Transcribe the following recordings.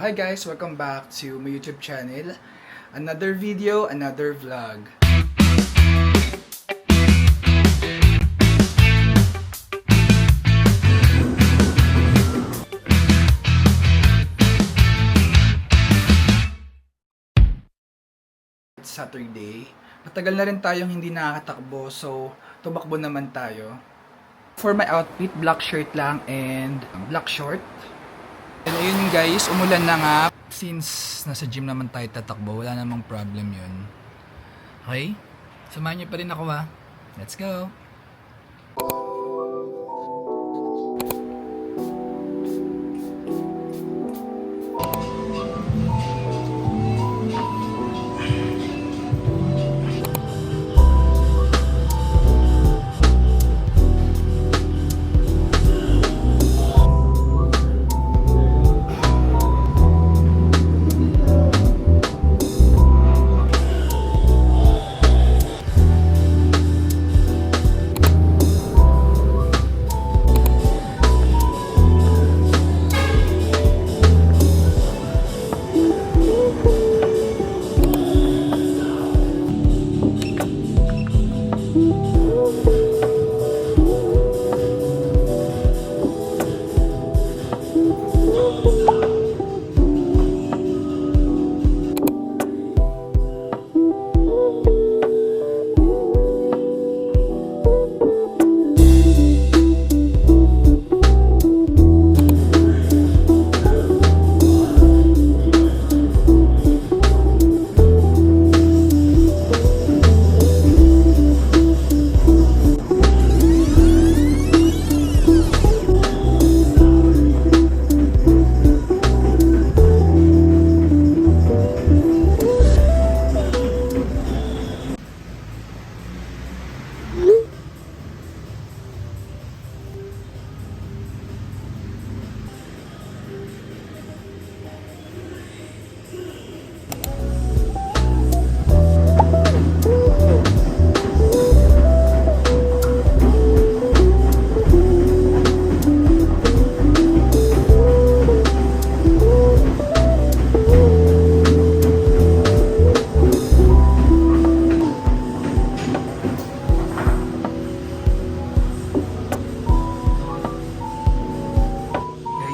Hi guys, welcome back to my YouTube channel. Another video, another vlog. It's Saturday. Matagal na rin tayong hindi nakakatakbo, so tumakbo naman tayo. For my outfit, black shirt lang and black short. And ayun guys, umulan na nga. Since nasa gym naman tayo tatakbo, wala namang problem yun. Okay? Samahan niyo pa rin ako ha. Let's go!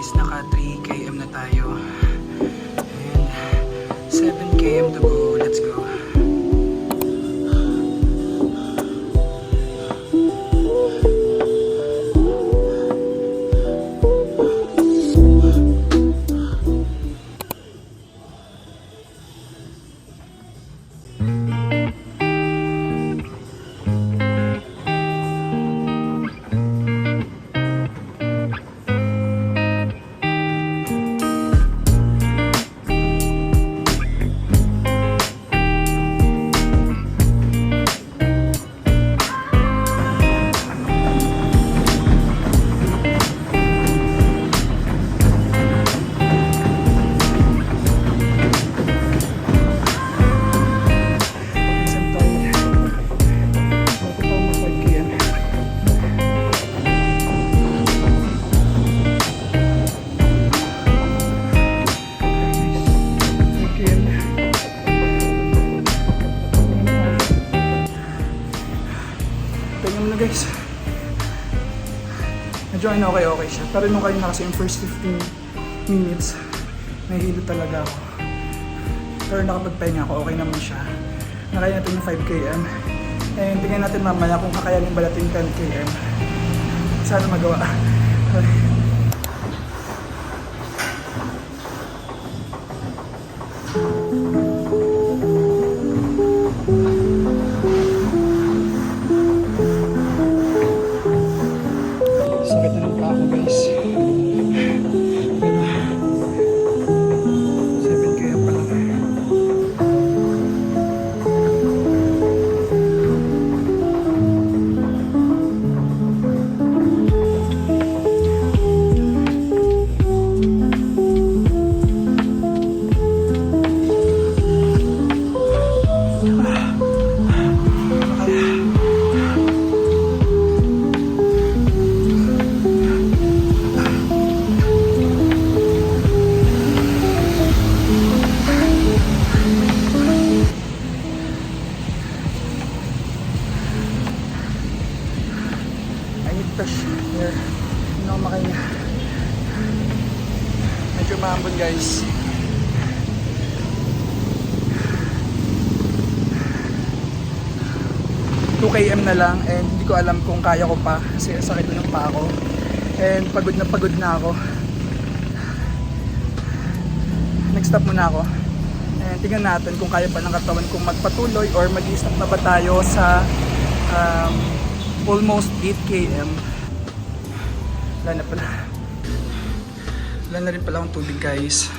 Naka 3 km na tayo and 7 km to go. Let's go. Guys, medyo okay siya, pero nung kayo na kasi yung first 15 minutes nahihilo talaga ako, pero nakapagpahinga ako, okay naman siya. Nakaya natin yung 5 km and tingnan natin mamaya kung kakayanin ba natin 10 km. Sana magawa. Sakit na ng paa ko guys. 7 kaya pa lang. guys. Two km na lang and hindi ko alam kung kaya ko pa kasi sakit na ng paa ko and pagod na ako. Next stop muna ako and tingnan natin kung kaya pa ng katawan kung magpatuloy or mag-i-stop na ba tayo sa almost 8 km. Wala na rin pala akong tubig guys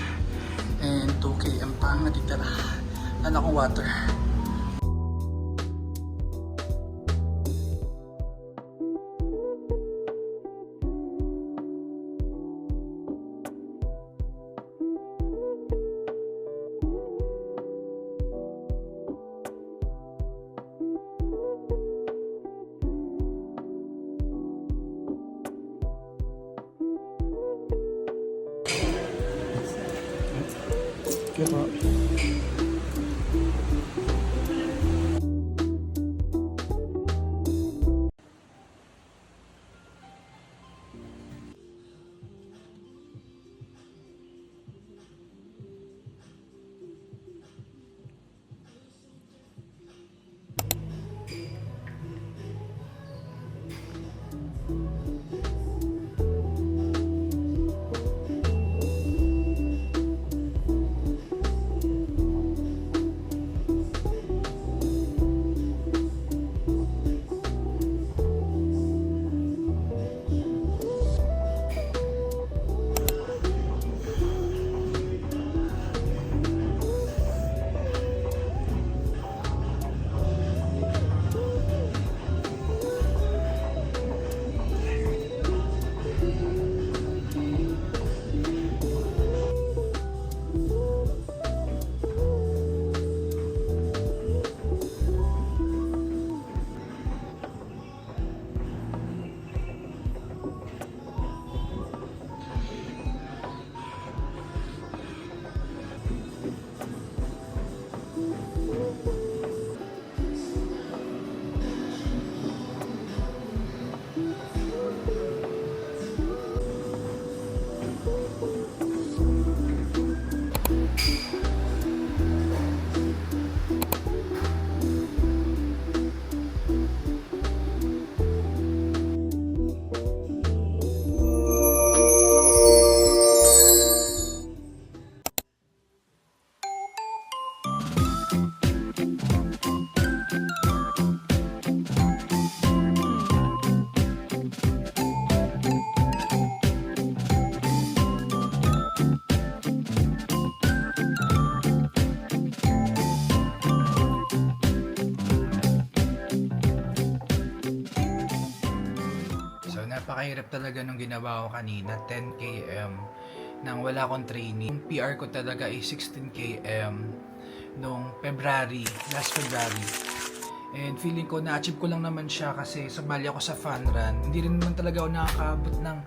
and 2 km pa ang natitira. Wala na akong water. Okay po. Napakahirap talaga nung ginawa ko kanina, 10 km nang wala akong training. Yung PR ko talaga ay 16 km nung last February. And feeling ko na-achieve ko lang naman siya kasi sumali ako sa fun run. Hindi rin naman talaga ako nakakaabot ng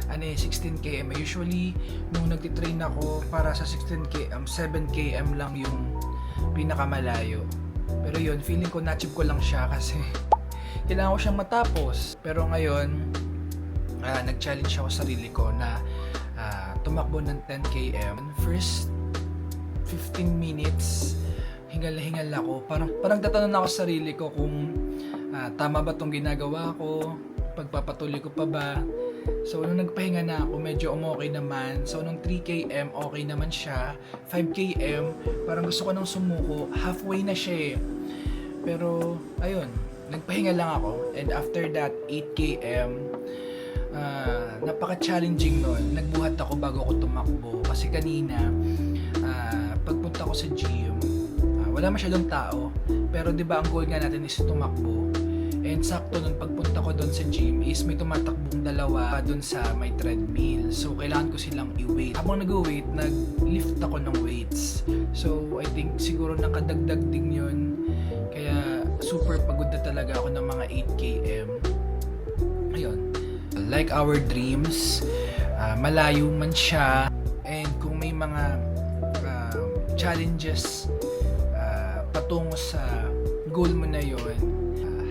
16 km. Usually, nung nagtitrain ako para sa 16 km, 7 km lang yung pinakamalayo. Pero yun, feeling ko na-achieve ko lang siya kasi kailangan ko siyang matapos. Pero ngayon, nag-challenge ako sa sarili ko na tumakbo ng 10 km. First 15 minutes, hingal na hingal ako. Parang tatanong ako sa sarili ko kung tama ba itong ginagawa ko, pagpapatuloy ko pa ba. So, nung nagpahinga na ako, medyo okay naman. So, nung 3 km, okay naman siya. 5 km, parang gusto ko nang sumuko. Halfway na siya eh. Pero, ayun, nagpahinga lang ako. And after that, 8 km, napaka-challenging nun. Nagbuhat ako bago ako tumakbo. Kasi kanina, pagpunta ko sa gym, wala masyadong tao. Pero 'di ba ang goal nga natin is tumakbo. And sakto nung pagpunta ko doon sa gym is may tumatakbong dalawa doon sa may treadmill. So kailangan ko silang i-weight. Habang nag-weight, nag-lift ako ng weights. So I think siguro nakadagdag din yun. Kaya super pagod na talaga ako ng mga 8 km. Ayun. Like our dreams, malayo man siya, and kung may mga challenges patungo sa goal mo na yon,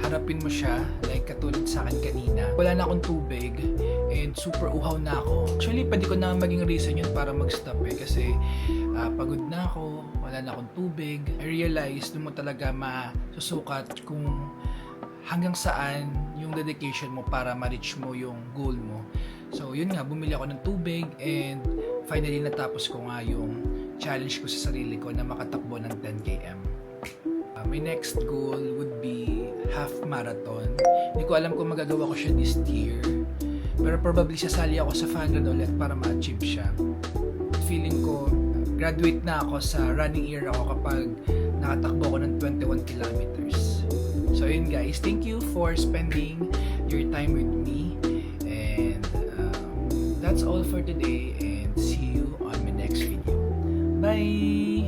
harapin mo siya like katulad sa akin kanina. Wala na akong tubig and super uhaw na ako. Actually, pwede ko na maging reason yun para mag-stop kasi pagod na ako, wala na akong tubig. I realized doon mo talaga masusukat kung hanggang saan yung dedication mo para ma-reach mo yung goal mo. So yun nga, bumili ako ng tubig and finally natapos ko nga yung challenge ko sa sarili ko na makatakbo ng 10 km. My next goal would be half marathon. Hindi ko alam kung magagawa ko siya this year. Pero probably sasali ako sa 500 ulit para ma-achieve siya. Feeling ko, graduate na ako sa running era ko kapag nakatakbo ko ng 21 kilometers. So yun guys, thank you for spending your time with me. And that's all for today and see you on my next video. Bye!